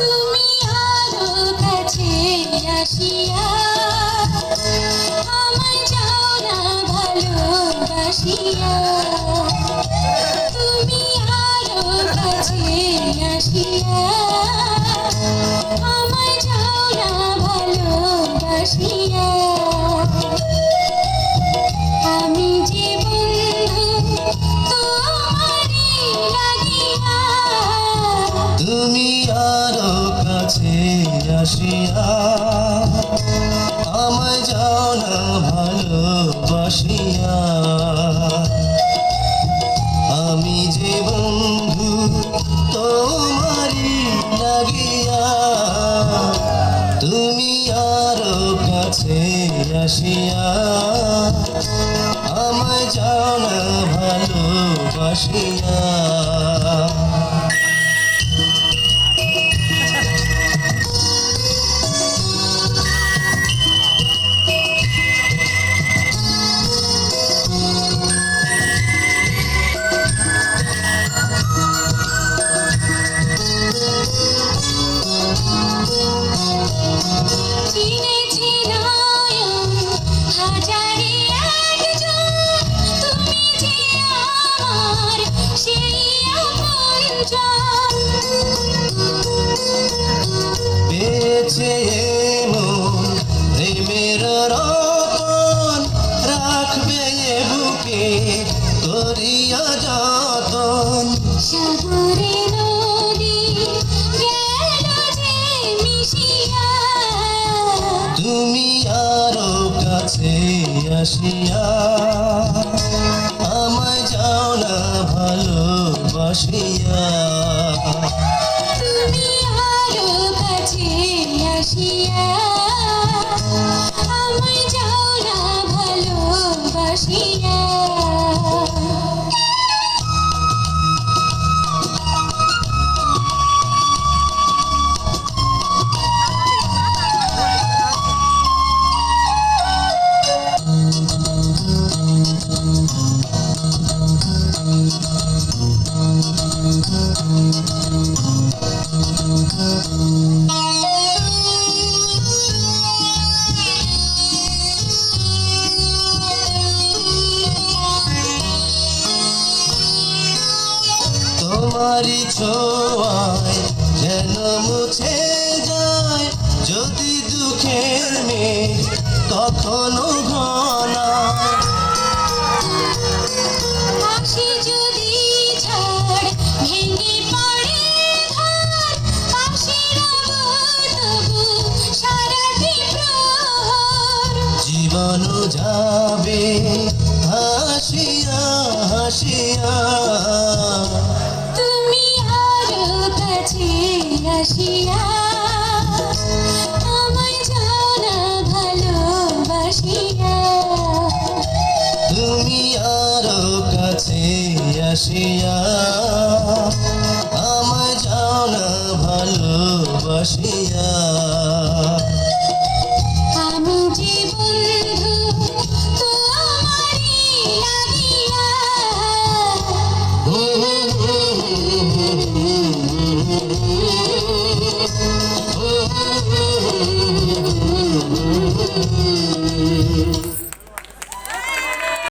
তুমি আরো কাছে আসিয়া আমায় যাও না ভালোবাসিয়া। তুমি আরো কাছে আসিয়া আমায় যাও না ভালোবাসিয়া। আমি যে বন্ধু তোমারই লাগিয়া। তুমি আরো কাছে আসিয়া আমায় যাও না ভালোবাসিয়া। আমি যে বন্ধু তোমারই লাগিয়া। তুমি আরো কাছে আসিয়া আমায় যাও না ভালোবাসিয়া। চিনেছি নয়ন হাজারে একজন, তুমি যে আমার সেই আপনজন। পেয়েছে মন প্রেমের রতন, রাখবে বুকে করিয়া যতন। সাগরে নদী গেল যে মিশিয়া। তুমি আরো কাছে আসিয়া আমায় যাও না ভালোবাসিয়া। তুমি আরো কাছে আসিয়া আমায় যাও না ভালোবাসিয়া। তোমারই ছোঁয়ায় যেন মুছে যায় যদি দুঃখের মেঘ কখনো ঘনায়। আকাশে যদি ঝড় ভেঙে পড়ে ঘর, পাশে রব তবু সারাটি প্রহর। জীবন যাবে হাসিয়া হাসিয়া। তুমি আরো কাছে আসিয়া আমায় যাও না ভালোবাসিয়া। তুমি আরো কাছে আসিয়া আমায় যাও না ভালোবাসিয়া।